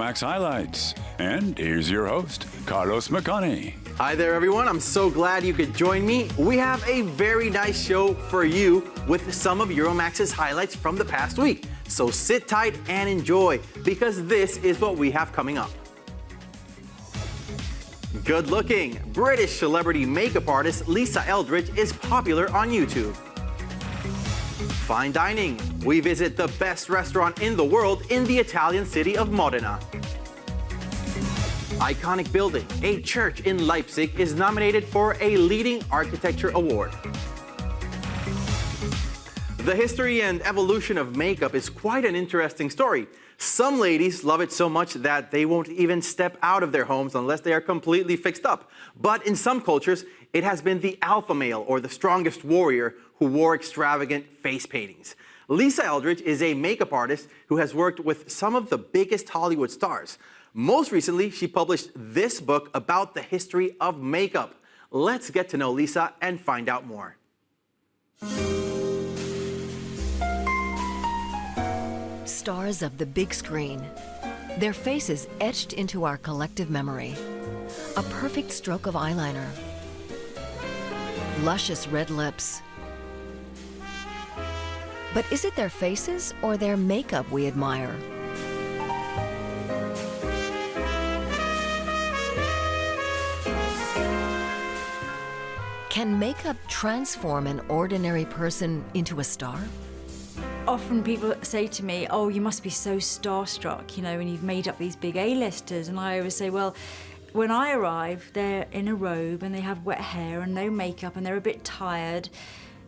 Euromaxx highlights. And here's your host, Carlos McConney. Hi there, everyone. I'm so glad you could join me. We have a very nice show for you with some of Euromaxx's highlights from the past week. So sit tight and enjoy, because this is what we have coming up. Good-looking British celebrity makeup artist Lisa Eldridge is popular on YouTube. Fine dining. We visit the best restaurant in the world in the Italian city of Modena. Iconic building, a church in Leipzig, is nominated for a leading architecture award. The history and evolution of makeup is quite an interesting story. Some ladies love it so much that they won't even step out of their homes unless they are completely fixed up. But in some cultures, it has been the alpha male or the strongest warrior who wore extravagant face paintings. Lisa Eldridge is a makeup artist who has worked with some of the biggest Hollywood stars. Most recently, she published this book about the history of makeup. Let's get to know Lisa and find out more. Stars of the big screen, their faces etched into our collective memory. A perfect stroke of eyeliner, luscious red lips. But is it their faces or their makeup we admire? Can makeup transform an ordinary person into a star? Often people say to me, oh, you must be so starstruck, you know, when you've made up these big A-listers. And I always say, well, when I arrive, they're in a robe and they have wet hair and no makeup and they're a bit tired.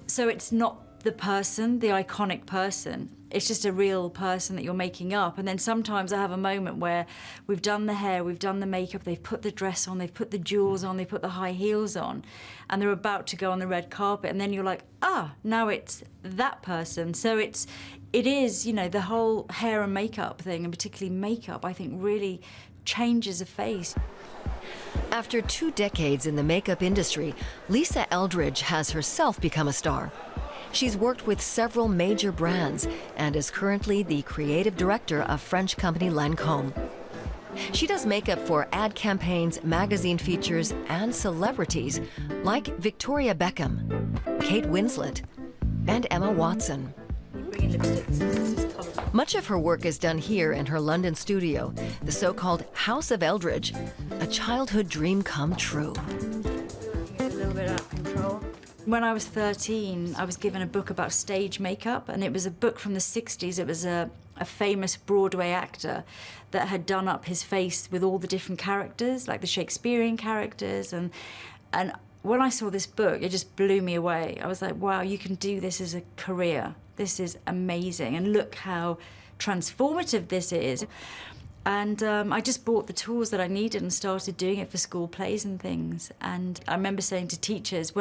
So it's not the person, the iconic person. It's just a real person that you're making up. And then sometimes I have a moment where we've done the hair, we've done the makeup, they've put the dress on, they've put the jewels on, they've put the high heels on, and they're about to go on the red carpet. And then you're like, ah, now it's that person. So it is, you know, the whole hair and makeup thing, and particularly makeup, I think really changes a face. After 2 decades in the makeup industry, Lisa Eldridge has herself become a star. She's worked with several major brands and is currently the creative director of French company Lancôme. She does makeup for ad campaigns, magazine features, and celebrities like Victoria Beckham, Kate Winslet, and Emma Watson. Much of her work is done here in her London studio, the so-called House of Eldridge, a childhood dream come true. A little bit out of control. When I was 13, I was given a book about stage makeup, and it was a book from the 60s. It was a famous Broadway actor that had done up his face with all the different characters, like the Shakespearean characters. And when I saw this book, it just blew me away. I was like, wow, you can do this as a career. This is amazing. And look how transformative this is. And I just bought the tools that I needed and started doing it for school plays and things. And I remember saying to teachers,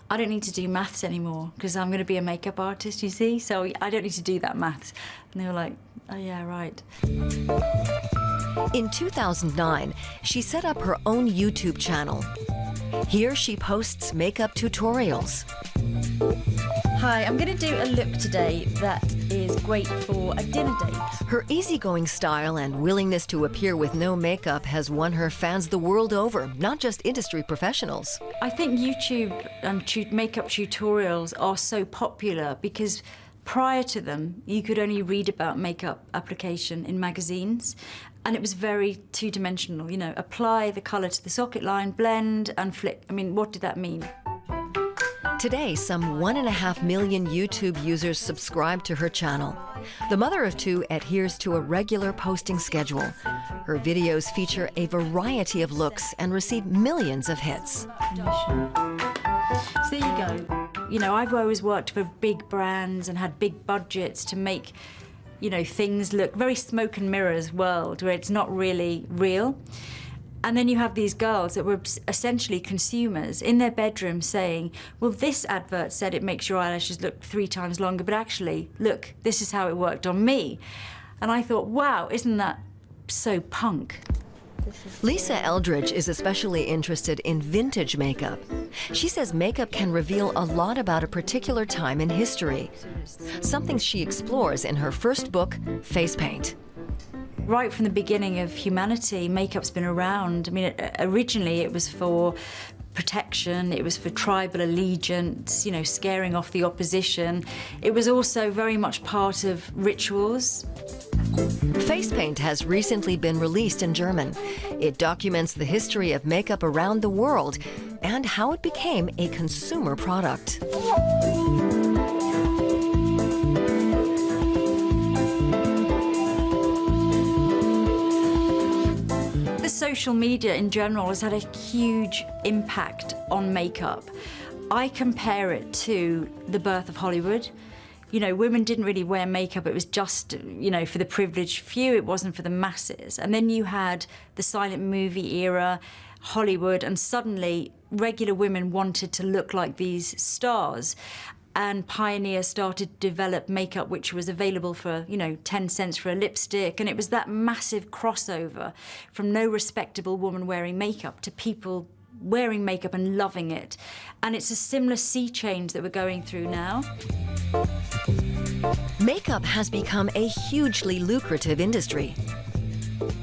I don't need to do maths anymore because I'm going to be a makeup artist, you see? So I don't need to do that maths. And they were like, oh, yeah, right. In 2009, she set up her own YouTube channel. Here she posts makeup tutorials. Hi, I'm going to do a look today that is great for a dinner date. Her easygoing style and willingness to appear with no makeup has won her fans the world over, not just industry professionals. I think YouTube and makeup tutorials are so popular because prior to them, you could only read about makeup application in magazines, and it was very two-dimensional. You know, apply the colour to the socket line, blend and flick. I mean, what did that mean? Today, some 1.5 million YouTube users subscribe to her channel. The mother of 2 adheres to a regular posting schedule. Her videos feature a variety of looks and receive millions of hits. So there you go. You know, I've always worked for big brands and had big budgets to make, you know, things look very smoke and mirrors world where it's not really real. And then you have these girls that were essentially consumers in their bedroom saying, well, this advert said it makes your eyelashes look 3 times longer, but actually, look, this is how it worked on me. And I thought, wow, isn't that so punk? Lisa Eldridge is especially interested in vintage makeup. She says makeup can reveal a lot about a particular time in history, something she explores in her first book, Face Paint. Right from the beginning of humanity, makeup's been around. I mean, originally it was for protection, it was for tribal allegiance, you know, scaring off the opposition. It was also very much part of rituals. Face Paint has recently been released in German. It documents the history of makeup around the world and how it became a consumer product. Social media in general has had a huge impact on makeup. I compare it to the birth of Hollywood. You know, women didn't really wear makeup. It was just, you know, for the privileged few. It wasn't for the masses. And then you had the silent movie era, Hollywood, and suddenly regular women wanted to look like these stars. And Pioneer started to develop makeup which was available for, you know, 10 cents for a lipstick. And it was that massive crossover from no respectable woman wearing makeup to people wearing makeup and loving it. And it's a similar sea change that we're going through now. Makeup has become a hugely lucrative industry,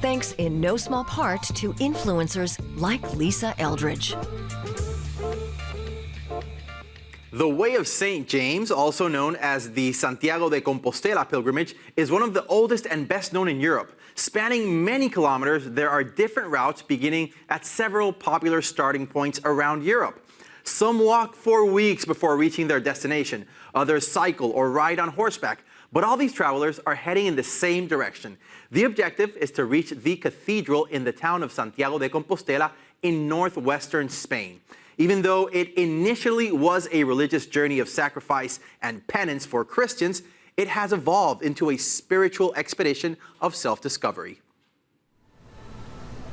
thanks in no small part to influencers like Lisa Eldridge. The Way of St. James, also known as the Santiago de Compostela pilgrimage, is one of the oldest and best known in Europe. Spanning many kilometers, there are different routes beginning at several popular starting points around Europe. Some walk for weeks before reaching their destination. Others cycle or ride on horseback. But all these travelers are heading in the same direction. The objective is to reach the cathedral in the town of Santiago de Compostela in northwestern Spain. Even though it initially was a religious journey of sacrifice and penance for Christians, it has evolved into a spiritual expedition of self-discovery.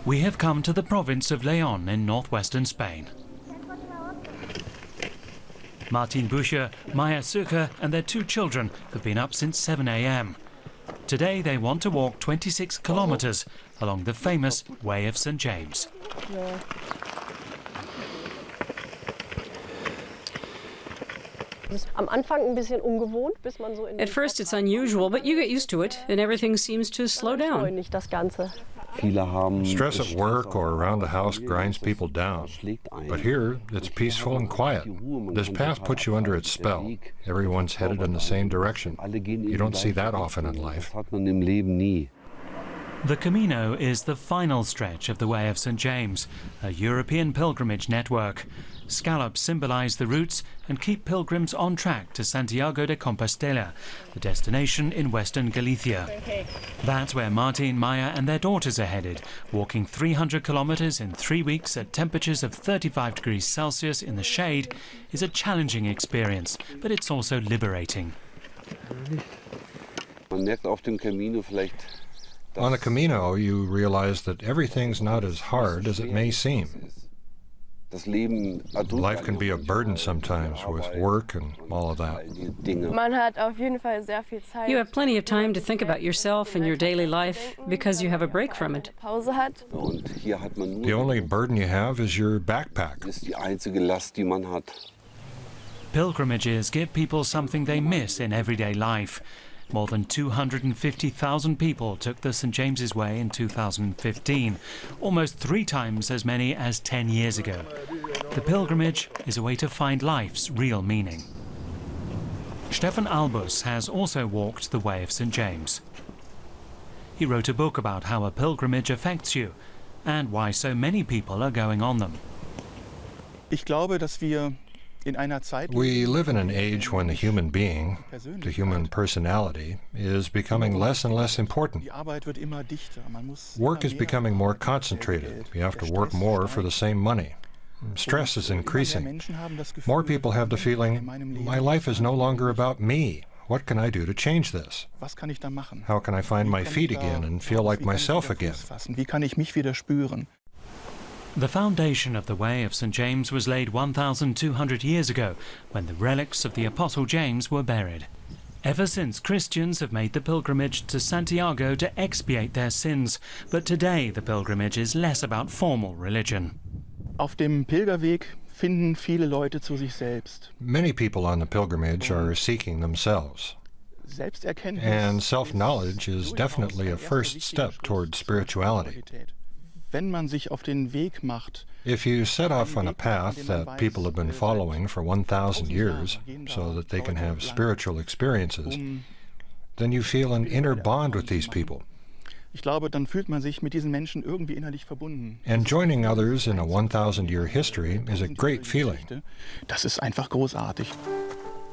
We have come to the province of León in northwestern Spain. Martin Bucher, Maya Suker and their 2 children have been up since 7 a.m. Today they want to walk 26 kilometers along the famous Way of St. James. At first it's unusual, but you get used to it and everything seems to slow down. Stress at work or around the house grinds people down. But here, it's peaceful and quiet. This path puts you under its spell. Everyone's headed in the same direction. You don't see that often in life. The Camino is the final stretch of the Way of St. James, a European pilgrimage network. Scallops symbolize the routes and keep pilgrims on track to Santiago de Compostela, the destination in western Galicia. That's where Martin, Maya and their daughters are headed, walking 300 kilometers in 3 weeks at temperatures of 35 degrees Celsius in the shade is a challenging experience, but it's also liberating. On the Camino, you realize that everything's not as hard as it may seem. Life can be a burden sometimes with work and all of that. You have plenty of time to think about yourself and your daily life because you have a break from it. The only burden you have is your backpack. Pilgrimages give people something they miss in everyday life. More than 250,000 people took the St. James's Way in 2015, almost 3 times as many as 10 years ago. The pilgrimage is a way to find life's real meaning. Stefan Albus has also walked the Way of St. James. He wrote a book about how a pilgrimage affects you and why so many people are going on them. We live in an age when the human being, the human personality, is becoming less and less important. Work is becoming more concentrated. You have to work more for the same money. Stress is increasing. More people have the feeling, my life is no longer about me. What can I do to change this? How can I find my feet again and feel like myself again? The foundation of the Way of St. James was laid 1,200 years ago, when the relics of the Apostle James were buried. Ever since, Christians have made the pilgrimage to Santiago to expiate their sins, but today the pilgrimage is less about formal religion. Auf dem Pilgerweg finden viele Leute zu sich selbst. Many people on the pilgrimage are seeking themselves. And self-knowledge is definitely a first step toward spirituality. If you set off on a path that people have been following for 1,000 years so that they can have spiritual experiences, then you feel an inner bond with these people. And joining others in a 1,000-year history is a great feeling.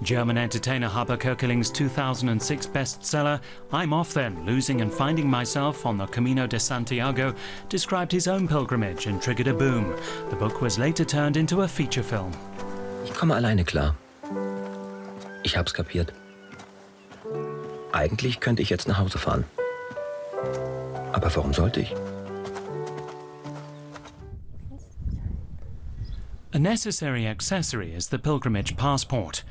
German entertainer Haber Kerkeling's 2006 bestseller, I'm Off Then, Losing and Finding Myself on the Camino de Santiago, described his own pilgrimage and triggered a boom. The book was later turned into a feature film. Ich komme alleine klar. Ich hab's kapiert. Eigentlich könnte ich jetzt nach Hause fahren. Aber warum sollte ich? A necessary accessory is the pilgrimage passport.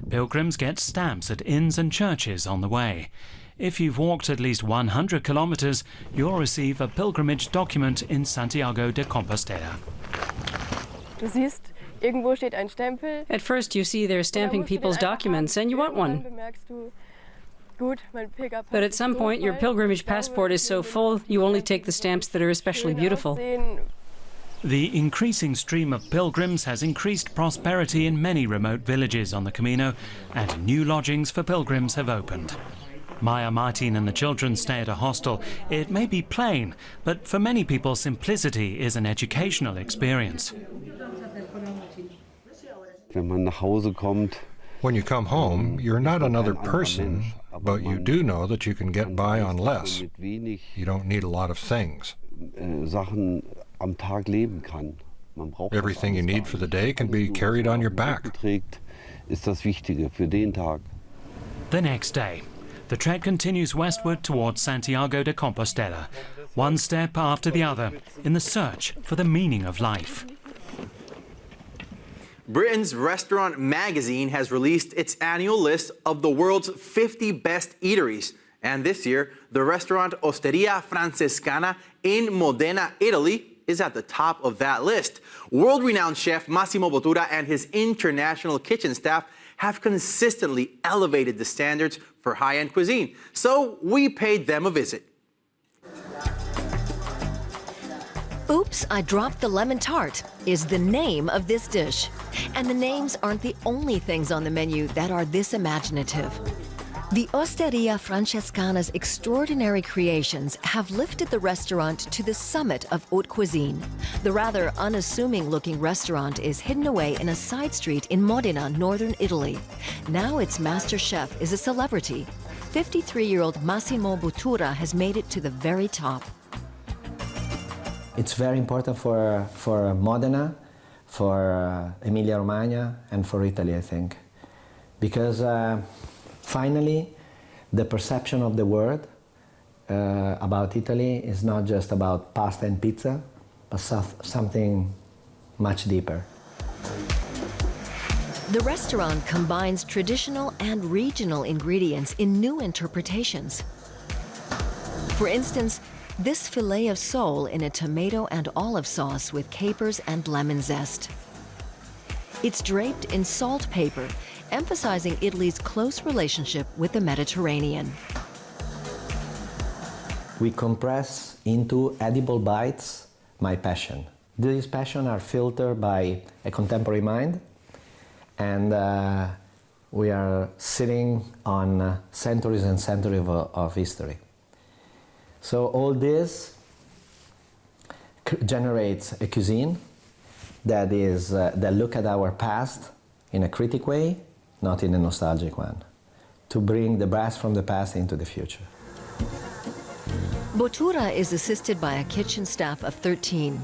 Pilgrims get stamps at inns and churches on the way. If you've walked at least 100 kilometers, you'll receive a pilgrimage document in Santiago de Compostela. Du siehst, irgendwo steht ein Stempel. At first you see they're stamping people's documents and you want one. But at some point your pilgrimage passport is so full you only take the stamps that are especially beautiful. The increasing stream of pilgrims has increased prosperity in many remote villages on the Camino, and new lodgings for pilgrims have opened. Maya, Martin and the children stay at a hostel. It may be plain, but for many people simplicity is an educational experience. When you come home, you're not another person, but you do know that you can get by on less. You don't need a lot of things. Everything you need for the day can be carried on your back. The next day, the trek continues westward towards Santiago de Compostela, one step after the other in the search for the meaning of life. Britain's restaurant magazine has released its annual list of the world's 50 best eateries. And this year, the restaurant Osteria Francesca in Modena, Italy, is at the top of that list. World-renowned chef Massimo Bottura and his international kitchen staff have consistently elevated the standards for high-end cuisine. So we paid them a visit. Oops, I dropped the lemon tart is the name of this dish. And the names aren't the only things on the menu that are this imaginative. The Osteria Francesca's extraordinary creations have lifted the restaurant to the summit of haute cuisine. The rather unassuming-looking restaurant is hidden away in a side street in Modena, northern Italy. Now its master chef is a celebrity. 53-year-old Massimo Bottura has made it to the very top. It's very important for Modena, for Emilia-Romagna, and for Italy, I think. Because finally, the perception of the world about Italy is not just about pasta and pizza, but something much deeper. The restaurant combines traditional and regional ingredients in new interpretations. For instance, this fillet of sole in a tomato and olive sauce with capers and lemon zest. It's draped in salt paper, emphasizing Italy's close relationship with the Mediterranean. We compress into edible bites my passion. These passions are filtered by a contemporary mind, and we are sitting on centuries and centuries of history. So all this generates a cuisine that look at our past in a critical way, not in a nostalgic one, to bring the best from the past into the future. Bottura is assisted by a kitchen staff of 13.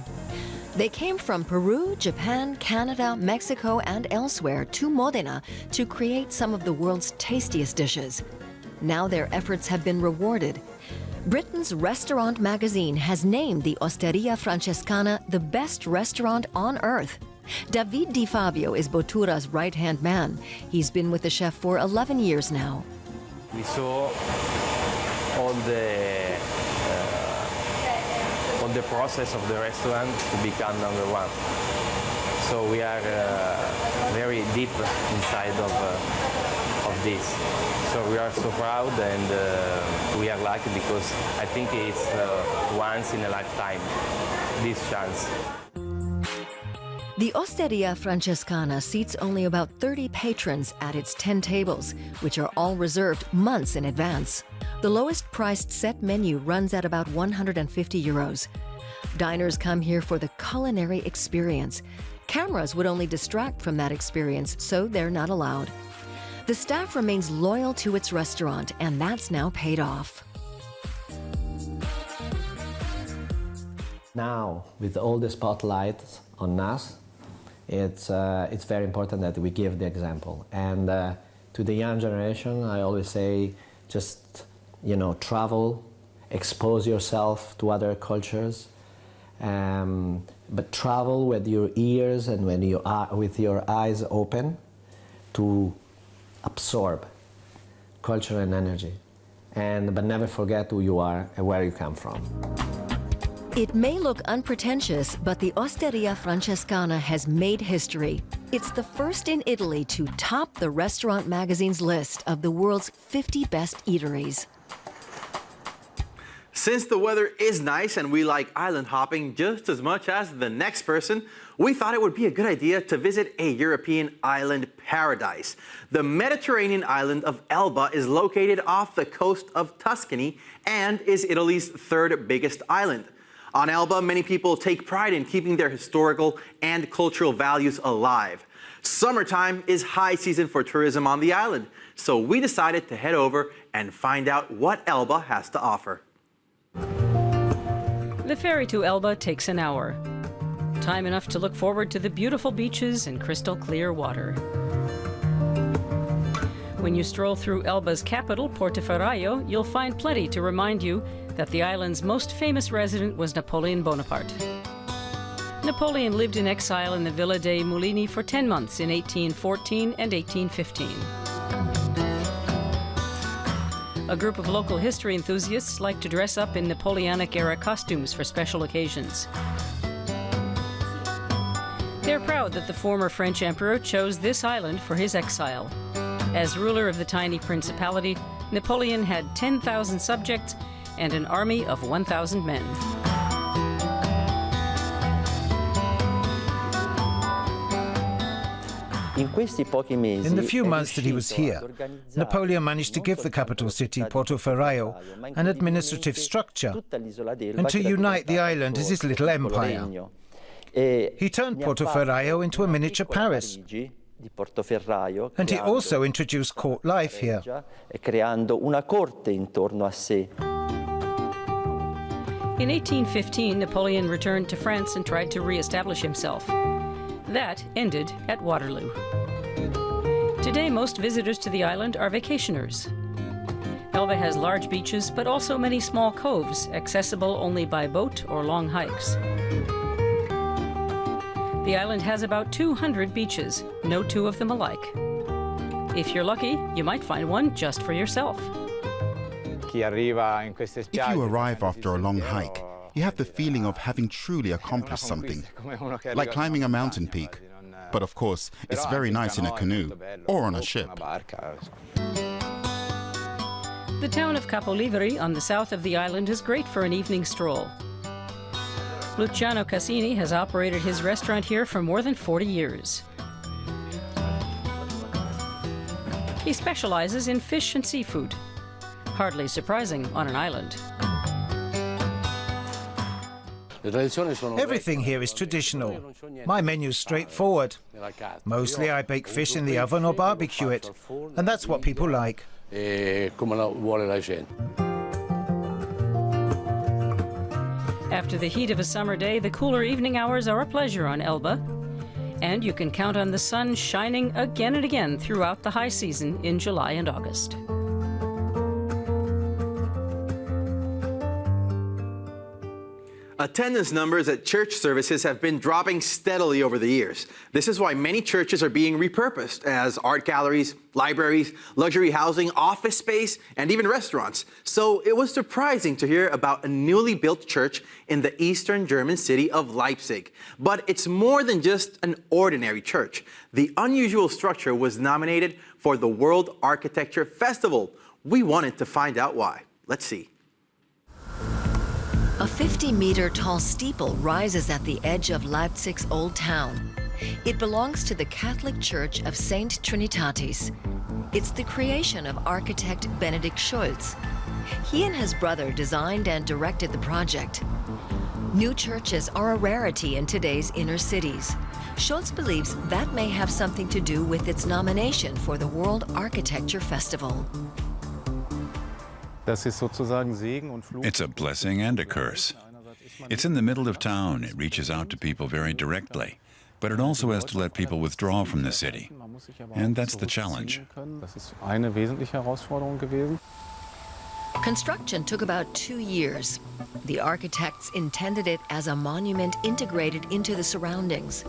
They came from Peru, Japan, Canada, Mexico, and elsewhere to Modena to create some of the world's tastiest dishes. Now their efforts have been rewarded. Britain's restaurant magazine has named the Osteria Francesca the best restaurant on earth. David Di Fabio is Bottura's right-hand man. He's been with the chef for 11 years now. We saw all the process of the restaurant to become #1. So we are very deep inside of this. So we are so proud, and we are lucky because I think it's once in a lifetime, this chance. The Osteria Francescana seats only about 30 patrons at its 10 tables, which are all reserved months in advance. The lowest priced set menu runs at about 150 euros. Diners come here for the culinary experience. Cameras would only distract from that experience, so they're not allowed. The staff remains loyal to its restaurant, and that's now paid off. Now, with all the spotlights on us, it's very important that we give the example. And to the young generation, I always say, just, travel, expose yourself to other cultures, but travel with your ears and with your eyes open to absorb culture and energy, but never forget who you are and where you come from. It may look unpretentious, but the Osteria Francescana has made history. It's the first in Italy to top the Restaurant Magazine's list of the world's 50 best eateries. Since the weather is nice and we like island hopping just as much as the next person, we thought it would be a good idea to visit a European island paradise. The Mediterranean island of Elba is located off the coast of Tuscany and is Italy's third biggest island. On Elba, many people take pride in keeping their historical and cultural values alive. Summertime is high season for tourism on the island, so we decided to head over and find out what Elba has to offer. The ferry to Elba takes an hour. Time enough to look forward to the beautiful beaches and crystal clear water. When you stroll through Elba's capital, Portoferraio, you'll find plenty to remind you that the island's most famous resident was Napoleon Bonaparte. Napoleon lived in exile in the Villa dei Mulini for 10 months in 1814 and 1815. A group of local history enthusiasts like to dress up in Napoleonic-era costumes for special occasions. They're proud that the former French emperor chose this island for his exile. As ruler of the tiny principality, Napoleon had 10,000 subjects and an army of 1,000 men. In the few months that he was here, Napoleon managed to give the capital city, Portoferraio, an administrative structure and to unite the island as his little empire. He turned Portoferraio into a miniature Paris. And he also introduced court life here. In 1815, Napoleon returned to France and tried to re-establish himself. That ended at Waterloo. Today, most visitors to the island are vacationers. Elba has large beaches, but also many small coves, accessible only by boat or long hikes. The island has about 200 beaches, no two of them alike. If you're lucky, you might find one just for yourself. If you arrive after a long hike, you have the feeling of having truly accomplished something, like climbing a mountain peak. But of course, it's very nice in a canoe or on a ship. The town of Capoliveri on the south of the island is great for an evening stroll. Luciano Cassini has operated his restaurant here for more than 40 years. He specializes in fish and seafood. Hardly surprising on an island. Everything here is traditional. My menu's straightforward. Mostly I bake fish in the oven or barbecue it, and that's what people like. After the heat of a summer day, the cooler evening hours are a pleasure on Elba. And you can count on the sun shining again and again throughout the high season in July and August. Attendance numbers at church services have been dropping steadily over the years. This is why many churches are being repurposed as art galleries, libraries, luxury housing, office space, and even restaurants. So it was surprising to hear about a newly built church in the eastern German city of Leipzig. But it's more than just an ordinary church. The unusual structure was nominated for the World Architecture Festival. We wanted to find out why. Let's see. A 50-meter tall steeple rises at the edge of Leipzig's Old Town. It belongs to the Catholic Church of Saint Trinitatis. It's the creation of architect Benedikt Schulz. He and his brother designed and directed the project. New churches are a rarity in today's inner cities. Schulz believes that may have something to do with its nomination for the World Architecture Festival. It's a blessing and a curse. It's in the middle of town. It reaches out to people very directly. But it also has to let people withdraw from the city. And that's the challenge. Construction took about 2 years. The architects intended it as a monument integrated into the surroundings.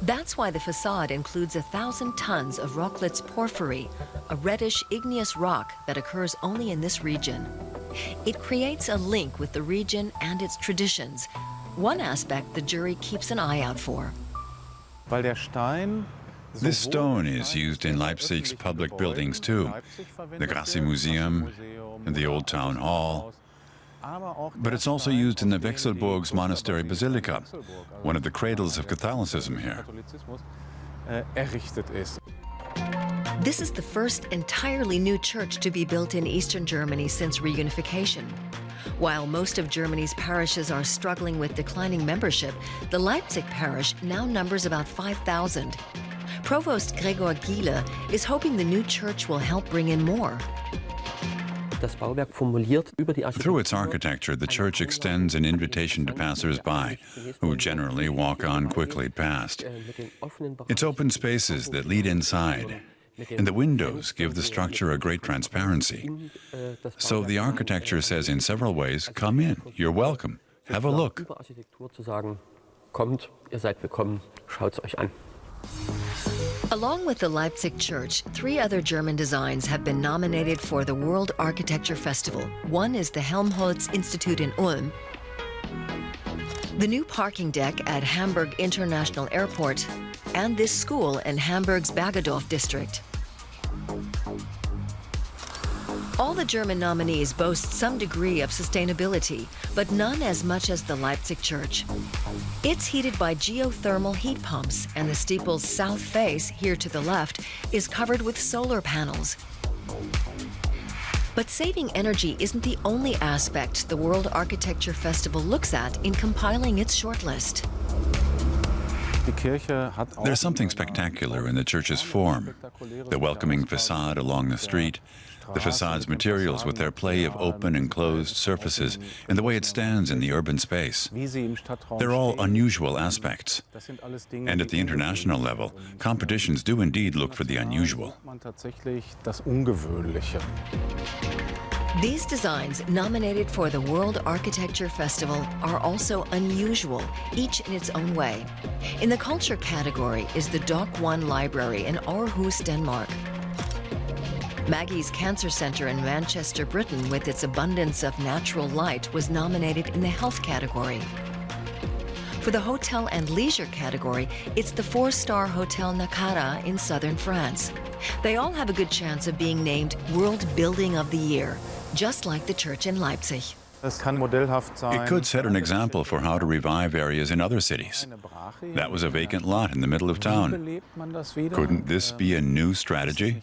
That's why the facade includes 1,000 tons of Rocklitz porphyry, a reddish igneous rock that occurs only in this region. It creates a link with the region and its traditions, one aspect the jury keeps an eye out for. This stone is used in Leipzig's public buildings too, the Grasse Museum and the Old Town Hall. But it's also used in the Wechselburg's Monastery Basilica, one of the cradles of Catholicism here. This is the first entirely new church to be built in eastern Germany since reunification. While most of Germany's parishes are struggling with declining membership, the Leipzig parish now numbers about 5,000. Provost Gregor Giele is hoping the new church will help bring in more. Through its architecture, the church extends an invitation to passers-by, who generally walk on quickly past. It's open spaces that lead inside, and the windows give the structure a great transparency. So the architecture says in several ways, come in, you're welcome, have a look. Along with the Leipzig Church, 3 other German designs have been nominated for the World Architecture Festival. One is the Helmholtz Institute in Ulm, the new parking deck at Hamburg International Airport, and this school in Hamburg's Bergedorf district. All the German nominees boast some degree of sustainability, but none as much as the Leipzig Church. It's heated by geothermal heat pumps, and the steeple's south face, here to the left, is covered with solar panels. But saving energy isn't the only aspect the World Architecture Festival looks at in compiling its shortlist. There's something spectacular in the church's form. The welcoming facade along the street, the facade's materials with their play of open and closed surfaces, and the way it stands in the urban space. They're all unusual aspects. And at the international level, competitions do indeed look for the unusual. These designs nominated for the World Architecture Festival are also unusual, each in its own way. In the culture category is the Dock 1 Library in Aarhus, Denmark. Maggie's Cancer Centre in Manchester, Britain, with its abundance of natural light, was nominated in the health category. For the hotel and leisure category, it's the 4-star Hotel Nakara in southern France. They all have a good chance of being named World Building of the Year, just like the church in Leipzig. It could set an example for how to revive areas in other cities. That was a vacant lot in the middle of town. Couldn't this be a new strategy?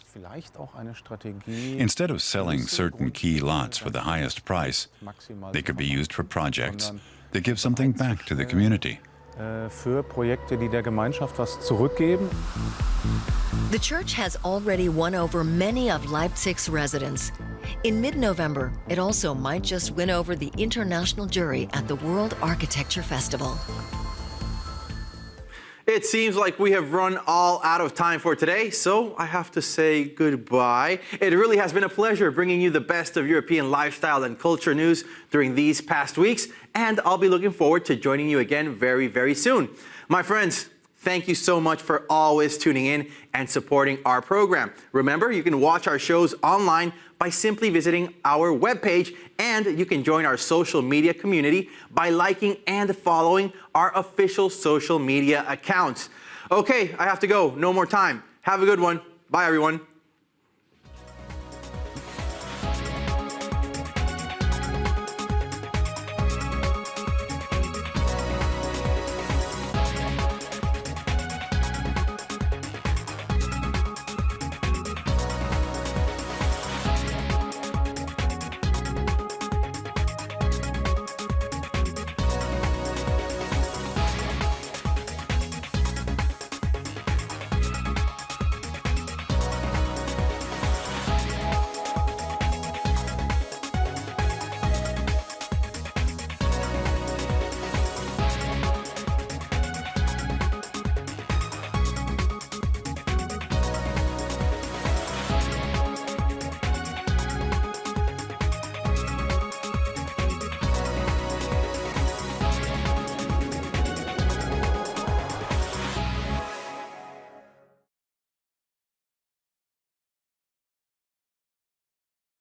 Instead of selling certain key lots for the highest price, they could be used for projects that give something back to the community. The church has already won over many of Leipzig's residents. In mid-November, it also might just win over the international jury at the World Architecture Festival. It seems like we have run all out of time for today, so I have to say goodbye. It really has been a pleasure bringing you the best of European lifestyle and culture news during these past weeks, and I'll be looking forward to joining you again very, very soon. My friends, thank you so much for always tuning in and supporting our program. Remember, you can watch our shows online by simply visiting our webpage, and you can join our social media community by liking and following our official social media accounts. Okay, I have to go. No more time. Have a good one. Bye, everyone.